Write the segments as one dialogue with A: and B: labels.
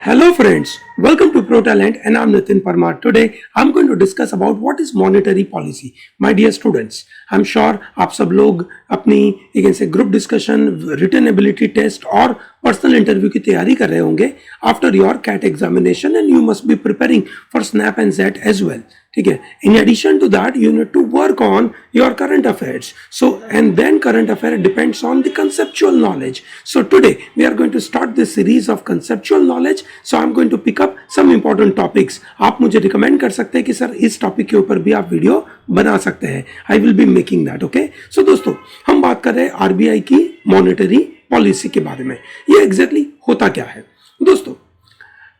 A: Hello friends, welcome to Pro Talent and I'm Nitin Parmar. Today I'm going to discuss about what is monetary policy. My dear students, I'm sure आप सब लोग अपनी एक ऐसे group discussion, written ability test और personal interview की तैयारी कर रहे होंगे after your CAT examination and you must be preparing for SNAP and XAT as well. ठीक है. In addition to that you need to work on your current affairs. So and then current affair depends on the conceptual knowledge. So today we are going to start this series of conceptual knowledge. So I'm going to pick up some important topics. आप मुझे recommend कर सकते हैं कि sir इस topic के ऊपर भी आप वीडियो बना सकते हैं. I will be making that. Okay. So दोस्तों हम बात कर रहे हैं आरबीआई की मॉनेटरी पॉलिसी के बारे में. ये एग्जैक्टली होता क्या है दोस्तों?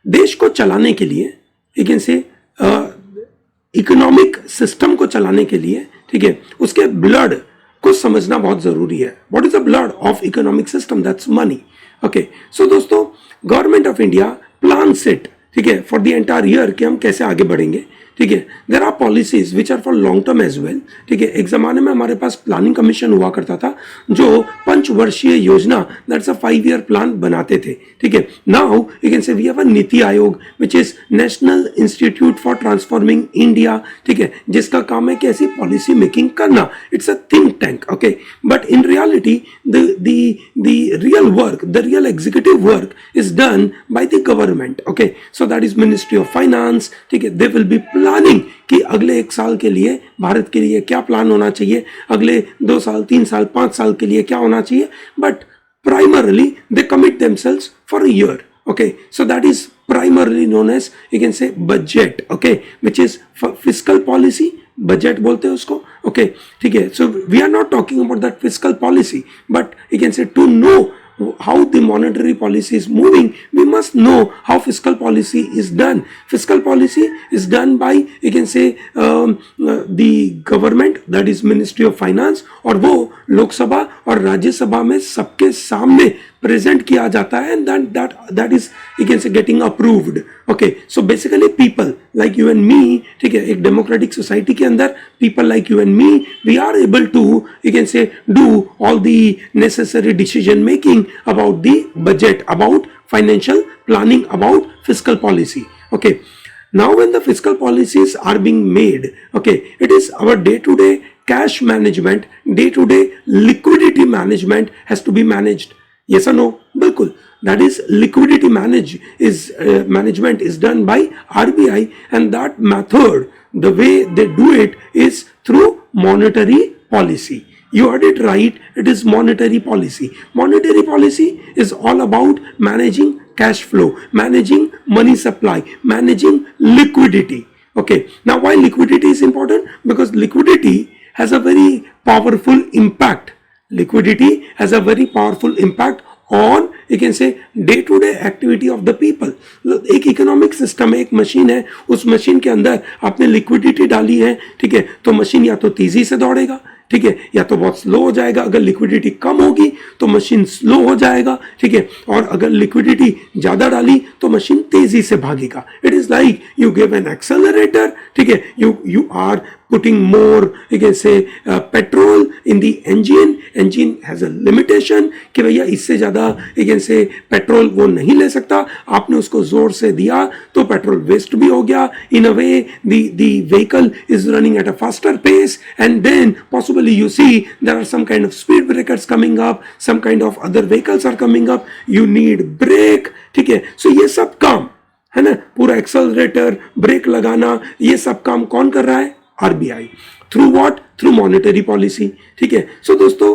A: देश को चलाने के लिए एक ऐसे इकोनॉमिक सिस्टम को चलाने के लिए, ठीक है, उसके ब्लड को समझना बहुत जरूरी है. What is the blood of economic system? That's money. Okay. So दोस्तों government of India plan set, ठीक है, फॉर द एंटायर ईयर कि हम कैसे आगे बढ़ेंगे. ठीक है. There are policies which are for long term as well. ठीक है. एक जमाने में हमारे पास प्लानिंग कमीशन हुआ करता था जो पंचवर्षीय योजना, दैट्स अ 5 ईयर प्लान बनाते थे. ठीक है. Now you can say we have a NITI Aayog which is National Institute for Transforming India. ठीक है. जिसका काम है कि ऐसी पॉलिसी मेकिंग करना. It's a think tank. Okay. But in reality the real work, the real executive work is done by the government. Okay. So that is Ministry of Finance. ठीक है. They will be planning कि अगले 1 साल के लिए भारत के लिए क्या प्लान होना चाहिए, अगले 2 साल, 3 साल, 5 साल के लिए क्या होना चाहिए. But primarily they commit themselves for a year. Okay. So that is primarily known as, you can say, budget. Okay. Which is fiscal policy. Budget बोलते हैं उसको. ओके. ठीक है. So we are not talking about that fiscal policy, but you can say to know how the monetary policy is moving, we must know how fiscal policy is done. Fiscal policy is done by, you can say, the government, that is Ministry of Finance, और वो लोकसभा और राज्यसभा में सबके सामने present किया जाता है and that is, you can say, getting approved. Okay. So basically people like you and me, ठीक है, एक democratic society के अंदर people like you and me, we are able to, you can say, do all the necessary decision making about the budget, about financial planning, about fiscal policy. Okay. Now when the fiscal policies are being made, okay, it is our day-to-day cash management, day-to-day liquidity management has to be managed. Yes or no? Bilkul. That is liquidity management is done by RBI, and that method, the way they do it is through monetary policy. You heard it right. It is monetary policy. Monetary policy is all about managing cash flow, managing money supply, managing liquidity. Okay. Now why liquidity is important? Because liquidity has a very powerful impact. Liquidity has a very powerful impact on, you can say, day-to-day activity of the people. एक economic system है, एक machine है, उस machine के अंदर आपने liquidity डाली है, ठीक है, तो मशीन या तो तेजी से दौड़ेगा, ठीक है, या तो बहुत स्लो हो जाएगा. अगर लिक्विडिटी कम होगी तो मशीन स्लो हो जाएगा. ठीक है. और अगर लिक्विडिटी ज्यादा डाली तो मशीन तेजी से भागेगा. It is like you give an accelerator. ठीक है. You are putting more, you can say, petrol in the engine. Engine has a limitation कि भैया इससे ज़्यादा, you can say, पेट्रोल वो नहीं ले सकता. आपने उसको जोर से दिया तो पेट्रोल वेस्ट भी हो गया. In a way, the vehicle is running at a faster pace, and then possibly you see there are some kind of speed breakers coming up, some kind of other vehicles are coming up. You need brake. ठीक है. So ये सब काम है ना, पूरा accelerator, break लगाना, ये सब काम कौन कर रहा है? RBI. Through what? Through monetary policy. ठीक है. सो दोस्तों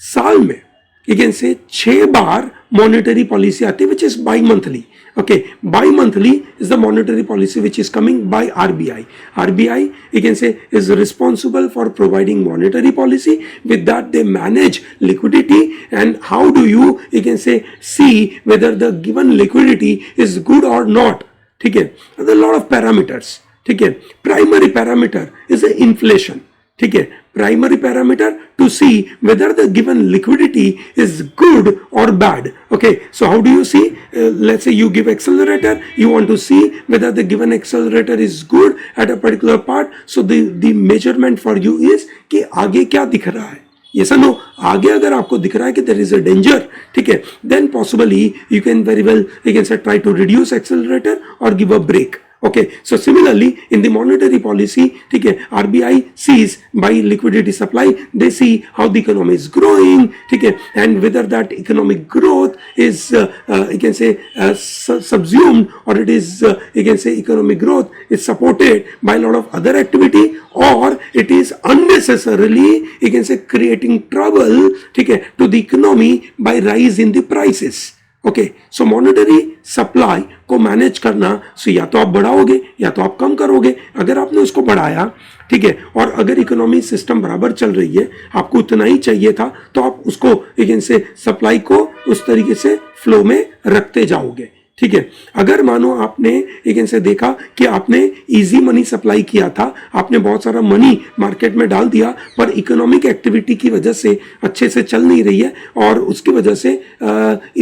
A: साल में यू कैन से 6 बार मॉनेटरी पॉलिसी आती है which is bimonthly. Okay. Bimonthly is the monetary policy which is coming by RBI. RBI, you can say, is responsible for providing monetary policy. With that they manage liquidity and how do you can say see whether the given liquidity is good और not. ठीक है. Lot of parameters. ठीक है. Primary parameter is inflation. ठीक है. Primary parameter to see whether the given liquidity is good और bad. Okay. So how do you see? Let's say you give accelerator, you want to see whether the given accelerator is good at a particular part. So the measurement for you is कि आगे क्या दिख रहा है. yes or no? आगे अगर आपको दिख रहा है कि there is a danger, ठीक है, then possibly you can very well, you can say, try to reduce accelerator or give a break. Okay, so similarly in the monetary policy, ठीक है, RBI sees by liquidity supply, they see how the economy is growing, ठीक है, and whether that economic growth is you can say subsumed, or it is you can say economic growth is supported by a lot of other activity, or it is unnecessarily you can say creating trouble, ठीक है, to the economy by rise in the prices. Okay, so monetary supply को manage करना, सो या तो आप बढ़ाओगे या तो आप कम करोगे. अगर आपने उसको बढ़ाया, ठीक है, और अगर इकोनॉमी सिस्टम बराबर चल रही है, आपको उतना ही चाहिए था, तो आप उसको लेकिन से सप्लाई को उस तरीके से फ्लो में रखते जाओगे. ठीक है, अगर मानो आपने एक से देखा कि आपने इजी मनी सप्लाई किया था, आपने बहुत सारा मनी मार्केट में डाल दिया, पर इकोनॉमिक एक्टिविटी की वजह से अच्छे से चल नहीं रही है, और उसकी वजह से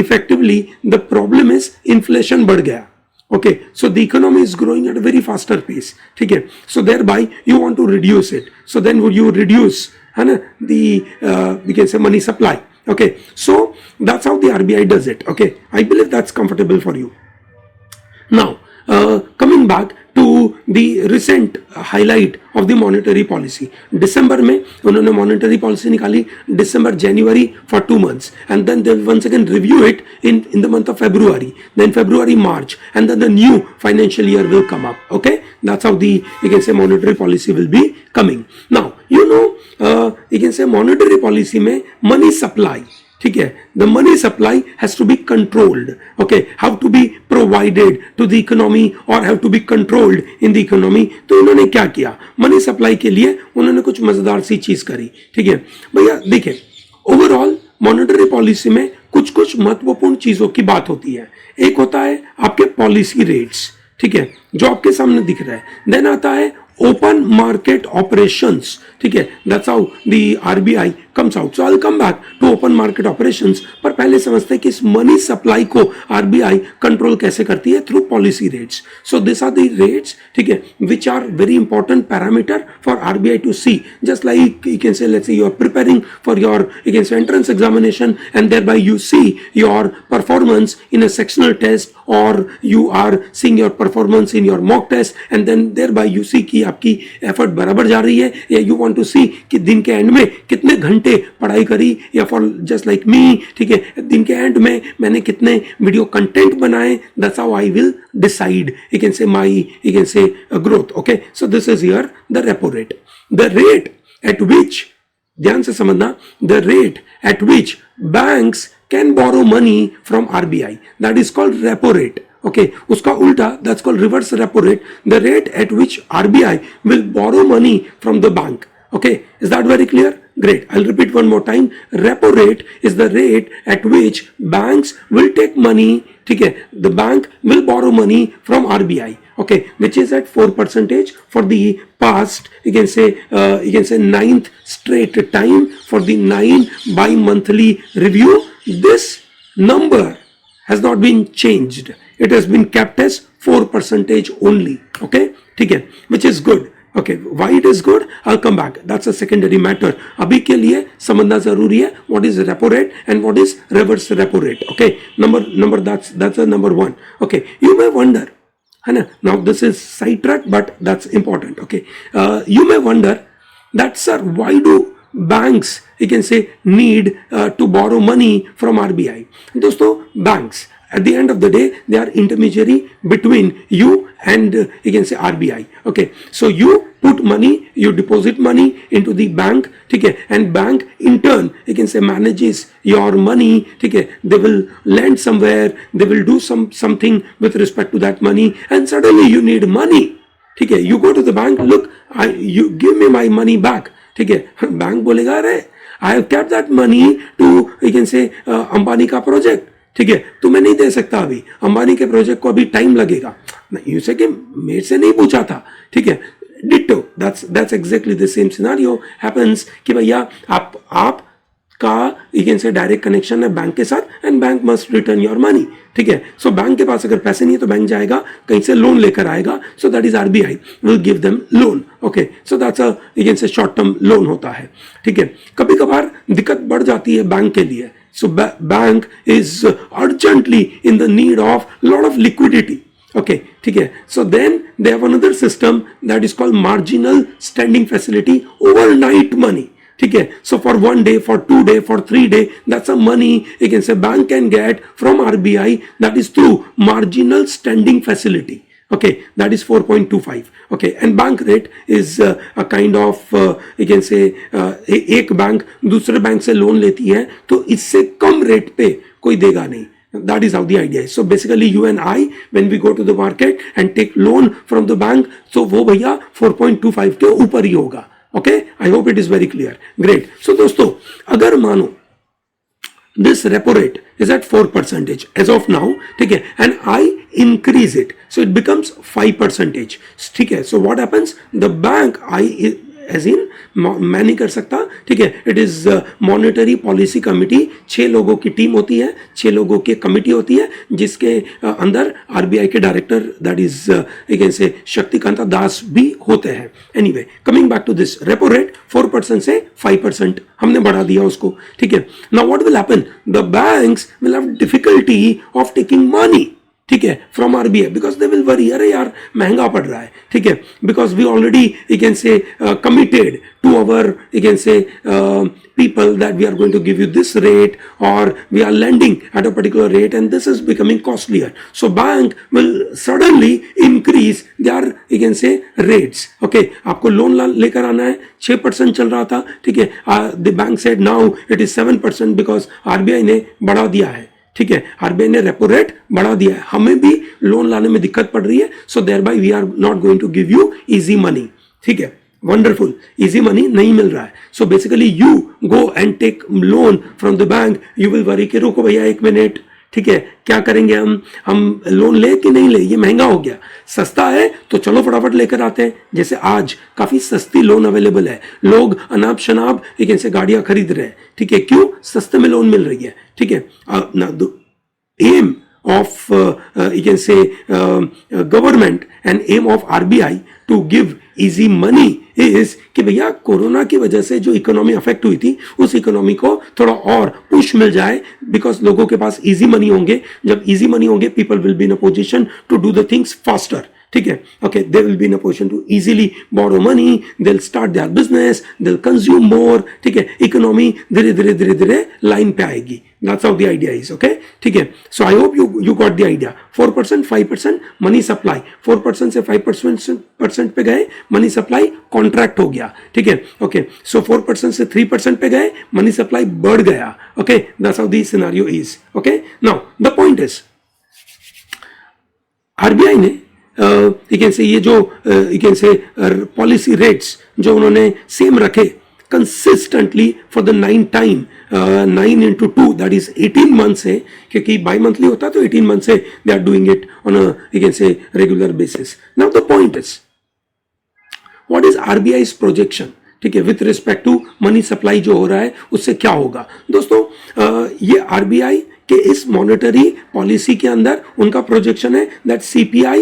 A: effectively the problem is inflation बढ़ गया. Okay, so the economy is growing at a very faster pace. ठीक है, so thereby you want to reduce it. So then would you reduce, है ना, the we can say money supply. Okay, so that's how the RBI does it. Okay, I believe that's comfortable for you. Now, coming back to the recent highlight of the monetary policy. December में उन्होंने monetary policy निकाली, December, January for 2 months, and then they'll once again review it in the month of February, then February, March, and then the new financial year will come up. Okay, that's how the you can say monetary policy will be coming. Now, you know, you can say monetary policy में money supply, ठीक है, the money supply has to be controlled. Okay, have to be provided to the economy or have to be controlled in the economy. तो उन्होंने क्या किया, money supply के लिए उन्होंने कुछ मजेदार सी चीज करी. ठीक है भैया, देखिए ओवरऑल मॉनेटरी पॉलिसी में कुछ कुछ महत्वपूर्ण चीजों की बात होती है. एक होता है आपके पॉलिसी रेट्स, ठीक है, जो आपके सामने दिख रहा है. देन आता है ओपन मार्केट ऑपरेशंस, ठीक है, that's how the RBI comes out. So I will come back to open market operations, पर पहले समझते हैं कि इस मनी सप्लाई को आरबीआई कंट्रोल कैसे करती है, through policy rates. So this are the rates, ठीक है, which are very important parameter for RBI to see. Just like you can say let's say you are preparing for your you can say entrance examination, and thereby you see your performance in a sectional test, और you are seeing your performance in your mock test, and then thereby you see कि आपकी effort बराबर जा रही है, या you want to सी कि दिन के एंड में कितने घंटे पढ़ाई करी, या फॉर जस्ट लाइक मी, ठीक है, दिन के एंड में मैंने कितने वीडियो कंटेंट बनाए. That's how I will decide you can say my you can say growth. Okay, so this is here the repo rate, the rate at which, ध्यान से समझना, the rate at which banks can borrow money from RBI, that is called repo rate. Okay, उसका उल्टा, that's called reverse repo rate, the rate at which RBI will borrow money from the bank. Okay, is that very clear? Great. I'll repeat one more time. Repo rate is the rate at which banks will take money, ठीक है, the bank will borrow money from RBI. Okay, which is at 4% for the past, you can say 9th straight time for the 9 bi-monthly review. This number has not been changed. It has been kept as 4% only. Okay, ठीक है, which is good. Okay, why it is good? I'll come back. That's a secondary matter. अभी के लिए समझना जरूरी है what is repo rate and what is reverse repo rate. Okay, that's a number one. Okay, you may wonder, है ना, now this is sidetrack but that's important. Okay, you may wonder that sir, why do banks you can say need to borrow money from RBI? दोस्तों, banks at the end of the day they are intermediary between you and you can say RBI. Okay, so you put money, you deposit money into the bank, ठीक है, and bank in turn you can say manages your money, ठीक है, they will lend somewhere, they will do something with respect to that money, and suddenly you need money, ठीक है, you go to the bank, look, you give me my money back, ठीक है, bank बोलेगा अरे I have kept that money to you can say Ambani का project, ठीक है, तुम्हें नहीं दे सकता, अभी अंबानी के प्रोजेक्ट को अभी टाइम लगेगा. यू से कि मेरे से नहीं पूछा था, ठीक है, ditto, that's exactly the same scenario happens कि भैया आप का यू कैन से डायरेक्ट कनेक्शन है बैंक के साथ, and bank must return your money, ठीक है. सो बैंक के पास अगर पैसे नहीं है तो बैंक जाएगा कहीं से लोन लेकर आएगा, सो that is RBI will give them loan. Okay, so that's a you से शॉर्ट टर्म लोन होता है, ठीक है। कभी कभार दिक्कत बढ़ जाती है बैंक के लिए, सो bank is urgently in the need of lot of liquidity, okay, ठीक है। So then they have another system that is called marginal standing facility, overnight money, ठीक है। So for 1 day, for 2 day, for 3 day, that's a money you can say bank can get from RBI, that is through marginal standing facility, okay, that is 4.25, okay, and bank rate is a kind of you can say एक bank दूसरे bank से loan लेती है तो इससे कम rate पे कोई देगा नहीं. That is how the idea is. So basically you and I, when we go to the market and take loan from the bank, so वो भैया 4.25 के ऊपर ही होगा. Okay, I hope it is very clear. Great. So दोस्तों, अगर मानो this repo rate is at 4% as of now, ठीक है, and I increase it, so it becomes 5%, ठीक है. So what happens? The bank, as in मैं नहीं कर सकता, ठीक है. It is monetary policy committee, 6 लोगों की टीम होती है, 6 लोगों की कमिटी होती है, जिसके अंदर आरबीआई के डायरेक्टर दैट इज अगेन से शक्तिकांता दास भी होते हैं. Anyway, coming back to this, repo rate 4% से 5% हमने बढ़ा दिया उसको, ठीक है. Now what will happen? The banks will have difficulty of taking money, ठीक है, from RBI, because they will worry, अरे यार महंगा पड़ रहा है, ठीक है, because we already you can say committed to our you can say people that we are going to give you this rate, or we are lending at a particular rate and this is becoming costlier. So bank will suddenly increase their you can say rates. Okay, आपको loan लेकर आना है, 6% चल रहा था, ठीक है. The bank said now it is 7% because RBI ने बढ़ा दिया है, ठीक है. आरबीआई ने रेपो रेट बढ़ा दिया है, हमें भी लोन लाने में दिक्कत पड़ रही है, so thereby we are not going to give you easy money, ठीक है. वंडरफुल, इजी मनी नहीं मिल रहा है. So basically you go and take loan from the bank, you will worry कि रुको भैया 1 मिनट, ठीक है, क्या करेंगे हम लोन ले कि नहीं ले, ये महंगा हो गया. सस्ता है तो चलो फटाफट लेकर आते हैं. जैसे आज काफी सस्ती लोन अवेलेबल है, लोग अनाप शनाप एक ऐसे गाड़ियां खरीद रहे हैं, ठीक है. क्यों? सस्ते में लोन मिल रही है, ठीक है. Aim of you can say government and aim of RBI to give easy money is कि भैया कोरोना की वजह से जो इकोनॉमी अफेक्ट हुई थी, उस इकोनॉमी को थोड़ा और पुश मिल जाए, बिकॉज लोगों के पास इजी मनी होंगे. जब इजी मनी होंगे, people will be in a position to do the things faster, ठीक है. Okay, they will be in a position to easily borrow money, they will start their business, they will consume more, ठीक है. Economy धीरे धीरे line पे आएगी. That's how the idea is, okay? ठीक है. So I hope you got the idea. 4%, 5% money supply. 4% से 5% पे गए, money supply contract हो गया, ठीक है. Okay. So 4% से 3% पे गए, money supply बढ़ गया. Okay. That's how the scenario is. Okay. Now the point is, RBI ने you can say ये जो you can say policy rates जो उन्होंने सेम रखे consistently for the 9 into 2, that is 18 months है, क्योंकि बाई मंथली होता है तो 18 months से they are doing it on a you can say regular basis. Now the point is, what is RBI's projection, ठीक है, with respect to money supply जो हो रहा है उससे क्या होगा. दोस्तों, ये RBI के इस मॉनेटरी पॉलिसी के अंदर उनका प्रोजेक्शन है that CPI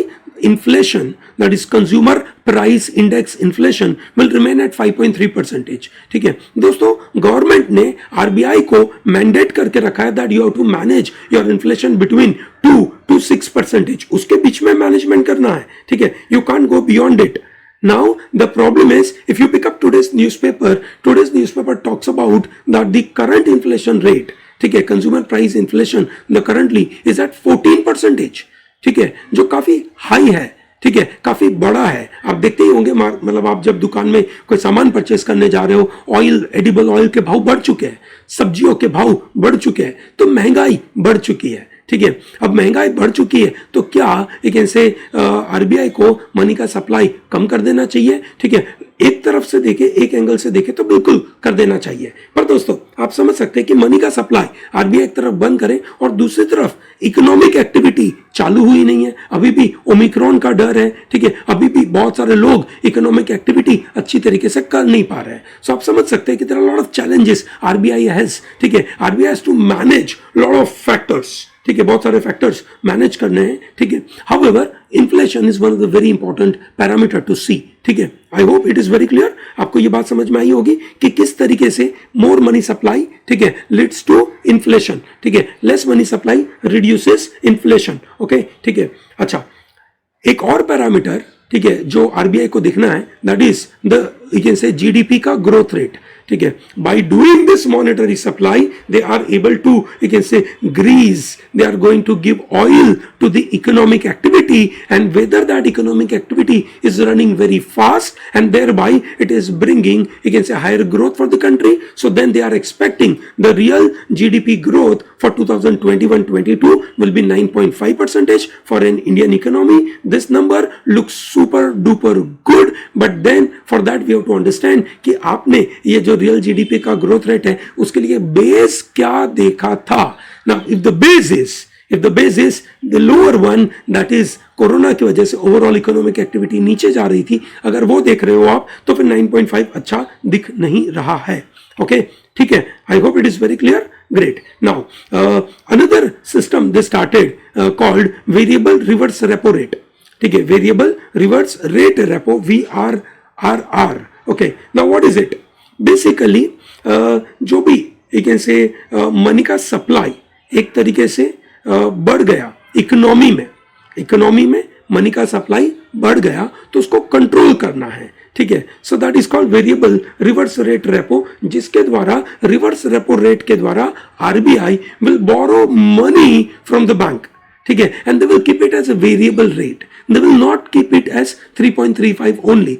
A: inflation, that is consumer price index inflation, will remain at 5.3%, ठीक है. दोस्तों, गवर्नमेंट ने आरबीआई को मैंडेट करके रखा है that you have to manage your inflation between 2 to 6%, उसके बीच में मैनेजमेंट करना है, ठीक है. You can't go beyond it. Now the problem is, if you pick up today's newspaper talks about that the current inflation rate, ठीक है, consumer price inflation, the currently is at 14%, ठीक है, जो काफी हाई है, ठीक है, काफी बड़ा है. आप देखते ही होंगे, मतलब आप जब दुकान में कोई सामान परचेस करने जा रहे हो, ऑयल, एडिबल ऑयल के भाव बढ़ चुके हैं, सब्जियों के भाव बढ़ चुके हैं, तो महंगाई बढ़ चुकी है, ठीक है. अब महंगाई बढ़ चुकी है तो क्या एक ऐसे आरबीआई को मनी का सप्लाई कम कर देना चाहिए, ठीक है. एक तरफ से देखे, एक एंगल से देखे तो बिल्कुल कर देना चाहिए. पर दोस्तों, आप समझ सकते हैं कि मनी का सप्लाई आरबीआई एक तरफ बंद करे और दूसरी तरफ इकोनॉमिक एक्टिविटी चालू हुई नहीं है. अभी भी ओमिक्रॉन का डर है, ठीक है, अभी भी बहुत सारे लोग इकोनॉमिक एक्टिविटी अच्छी तरीके से कर नहीं पा रहे हैं. सो आप समझ सकते हैं कि there are lot of challenges RBI has, ठीक है. RBI has to manage lot of factors, ठीक है, बहुत सारे फैक्टर्स मैनेज करने हैं, ठीक है. However inflation is one of the very important parameter to see, ठीक है. I hope it is very clear. आपको ये बात समझ में आई होगी कि किस तरीके से मोर मनी सप्लाई, ठीक है, लीड्स टू इन्फ्लेशन, ठीक है. Less money supply reduces inflation. Okay, ठीक है. अच्छा, एक और पैरामीटर, ठीक है, जो आरबीआई को देखना है, that is the you can say GDP का ग्रोथ रेट, ठीक है. By doing this monetary supply they are able to you can say grease, they are going to give oil to the economic activity, and whether that economic activity is running very fast and thereby it is bringing you can say higher growth for the country. So then they are expecting the real GDP growth for 2021-22 will be 9.5% for an Indian economy. This number looks super duper good, but then for that we have to understand कि आपने ये जो real GDP का growth rate है उसके लिए base क्या देखा था. Now if the base is the lower one, that is corona की वजह से ओवरऑल इकोनॉमिक एक्टिविटी नीचे जा रही थी, अगर वो देख रहे हो आप तो फिर 9.5 अच्छा दिख नहीं रहा है. ओके, ठीक है. I hope it is very clear. Great. Now, another system they started called variable reverse repo rate. ठीक है, variable reverse rate repo, VRRR. Okay. Now, what is it? Basically, जो भी you can say money का supply एक तरीके से बढ़ गया इकोनॉमी में मनी का सप्लाई बढ़ गया तो उसको कंट्रोल करना है, ठीक है. So that is called variable reverse rate repo, जिसके द्वारा रिवर्स रेपो रेट के द्वारा RBI will borrow money from the bank, ठीक है, and they will keep it as a variable rate. They will not keep it as 3.35 only.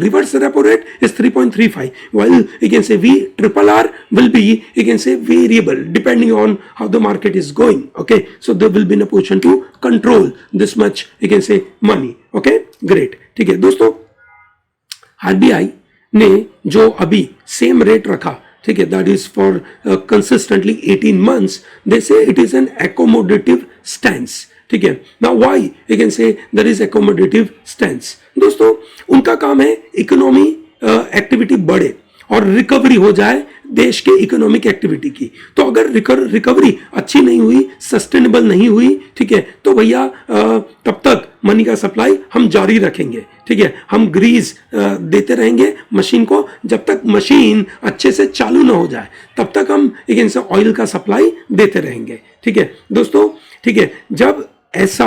A: Reverse repo rate is 3.35. While you can say VRRR will be, you can say, variable depending on how the market is going. Okay, so they will be in a position to control this much, you can say, money. Okay, great. ठीक है दोस्तों, RBI ने जो अभी same rate रखा, ठीक है, that is for consistently 18 months. They say it is an accommodative stance. ठीक है. Now why you can say there is accommodative stance. दोस्तों, उनका काम है इकोनॉमी एक्टिविटी बढ़े और रिकवरी हो जाए देश के इकोनॉमिक एक्टिविटी की. तो अगर रिकवरी अच्छी नहीं हुई, सस्टेनेबल नहीं हुई, ठीक है, तो भैया तब तक मनी का सप्लाई हम जारी रखेंगे, ठीक है. हम ग्रीस देते रहेंगे मशीन को, जब तक मशीन अच्छे से चालू ना हो जाए तब तक हम इनसे ऑयल का सप्लाई देते रहेंगे, ठीक है दोस्तों. ठीक है, जब ऐसा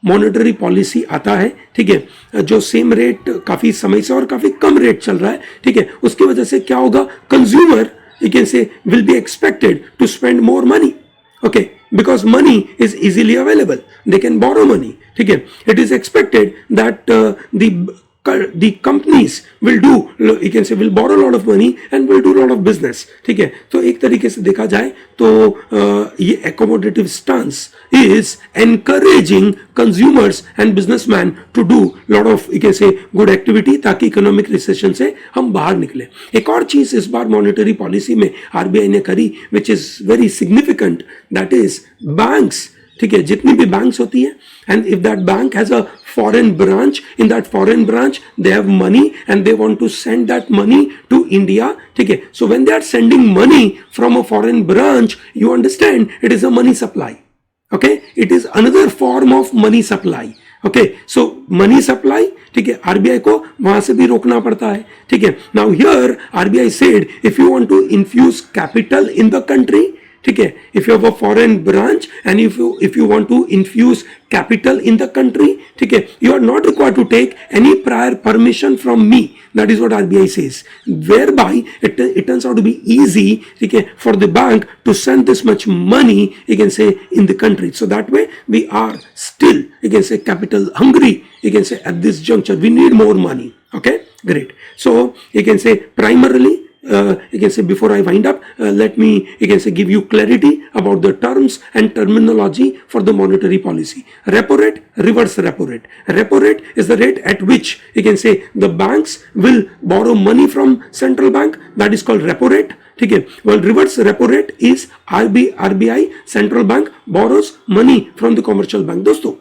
A: मॉनेटरी पॉलिसी आता है, ठीक है, जो सेम रेट काफी समय से और काफी कम रेट चल रहा है, ठीक है, उसकी वजह से क्या होगा, consumer you can say will be expected to spend more money. Okay, because money is easily available, they can borrow money, ठीक है. It is expected that the companies will do, you can say, will borrow a lot of money and will do a lot of business. ठीक है, तो एक तरीके से देखा जाए तो ये accommodative stance is encouraging consumers and businessmen to do lot of, you can say, good activity ताकि economic recession से हम बाहर निकले. एक और चीज इस बार monetary policy में आरबीआई ने करी which is very significant, that is banks, ठीक है, जितनी भी बैंक्स होती है, and if that bank has a foreign branch, in that foreign branch they have money and they want to send that money to India, ठीक है. So when they are sending money from a foreign branch, you understand it is a money supply. Okay, it is another form of money supply. Okay, so money supply, ठीक है, RBI को वहां से भी रोकना पड़ता है, ठीक है. Now here RBI said if you want to infuse capital in the country, ठीक है, if you have a foreign branch and if you want to infuse capital in the country, ठीक है, you are not required to take any prior permission from me. That is what RBI says, whereby it turns out to be easy, ठीक है, for the bank to send this much money, you can say, in the country. So that way we are still, you can say, capital hungry, you can say, at this juncture we need more money. Okay, great. So you can say primarily, you can say, before I wind up, let me, you can say, give you clarity about the terms and terminology for the monetary policy. Repo rate, reverse repo rate. Repo rate is the rate at which, you can say, the banks will borrow money from central bank. That is called repo rate. ठीक है. Well, reverse repo rate is RBI central bank borrows money from the commercial bank. दोस्तों,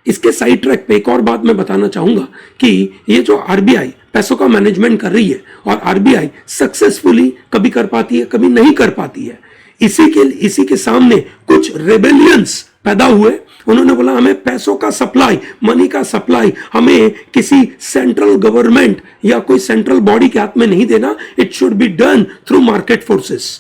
A: इसके side track पे एक और बात मैं बताना चाहूंगा कि ये जो आरबीआई पैसों का मैनेजमेंट कर रही है और आरबीआई सक्सेसफुली कभी कर पाती है, कभी नहीं कर पाती है. इसी के सामने कुछ रेबेलियंस पैदा हुए। उन्होंने बोला हमें पैसों का सप्लाई, मनी का सप्लाई हमें किसी सेंट्रल गवर्नमेंट या कोई सेंट्रल बॉडी के हाथ में नहीं देना, it should be done through market forces.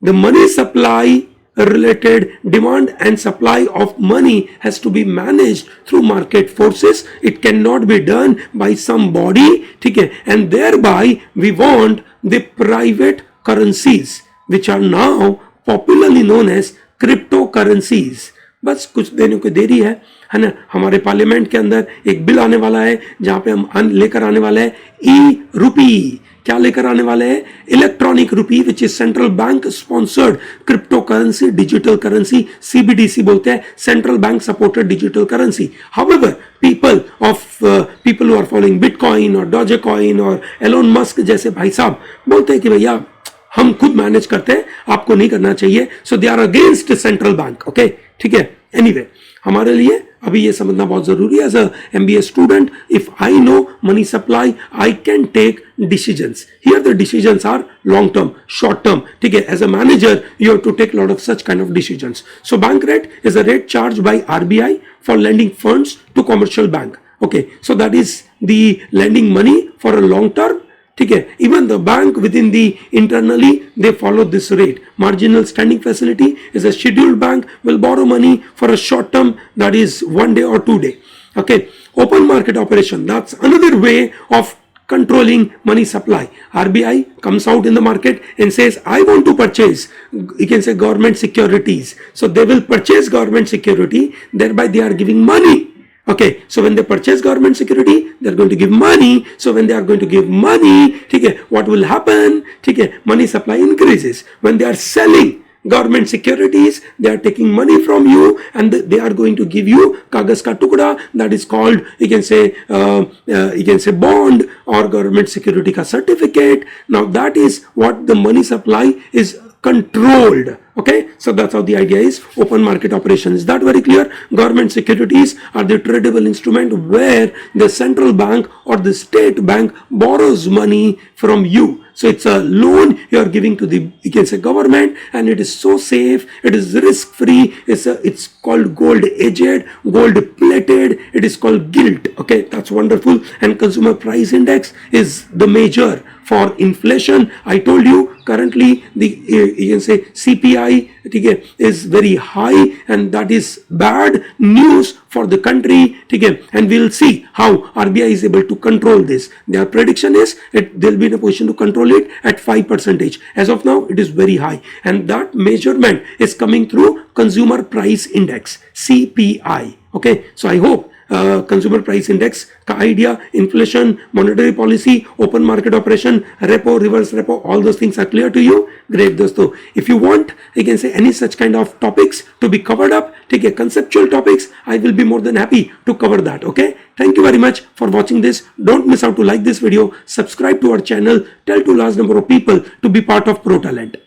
A: The money supply related demand and supply of money has to be managed through market forces. It cannot be done by some body, ठीक है, and thereby we want the private currencies which are now popularly known as cryptocurrencies. बस कुछ दिनों की देरी है ना। हमारे पार्लियामेंट के अंदर एक बिल आने वाला है जहां पे हम लेकर आने वाले हैं ई रूपी। क्या लेकर आने वाले हैं? इलेक्ट्रॉनिक रूपी, which is central bank sponsored crypto currency, digital currency, CBDC बोलते हैं, central bank supported digital currency. However people who are following Bitcoin और Dogecoin और एलोन मस्क जैसे भाई साहब बोलते हैं कि भैया हम खुद मैनेज करते हैं, आपको नहीं करना चाहिए, so they are against central bank. Okay, ठीक है। एनीवे, हमारे लिए अभी ये समझना बहुत जरूरी है। As a MBA student, if I know money supply, I can take decisions. Here the decisions are long term, short term, ठीक है। As a manager you have to take lot of such kind of decisions. So bank rate is a rate charge by RBI for lending funds to commercial bank. Okay, so that is the lending money for a long term. ठीक है, even the bank within the internally they follow this rate. Marginal standing facility is a scheduled bank will borrow money for a short term, that is 1 day or 2 day. Okay, open market operation, that's another way of controlling money supply. RBI comes out in the market and says, I want to purchase, you can say government securities. So they will purchase government security, thereby they are giving money. Okay, so when they purchase government security, they are going to give money. So when they are going to give money, okay, what will happen? Okay, money supply increases. When they are selling government securities, they are taking money from you and they are going to give you kagas ka tukda, that is called, you can say bond or government security ka certificate. Now that is what the money supply is controlled. Okay, so that's how the idea is. Open market operation, is that very clear? Government securities are the tradable instrument where the central bank or the state bank borrows money from you. So it's a loan you are giving to the, you can say, government, and it is so safe, it is risk free. It's called gold edged, gold plated, it is called gilt. Okay, that's wonderful. And consumer price index is the measure for inflation. I told you currently the, you can say, CPI, okay, is very high, and that is bad news for the country. Okay, and we'll see how RBI is able to control this. Their prediction is they'll be in a position to control it at 5%. As of now, it is very high, and that measurement is coming through consumer price index, CPI. Okay, so I hope consumer price index का idea, inflation, monetary policy, open market operation, repo, reverse repo, all those things are clear to you. Great दोस्तों, if you want, you can say any such kind of topics to be covered up, ठीक है, conceptual topics, I will be more than happy to cover that. Okay, thank you very much for watching this. Don't miss out to like this video, subscribe to our channel, tell to large number of people to be part of Pro Talent.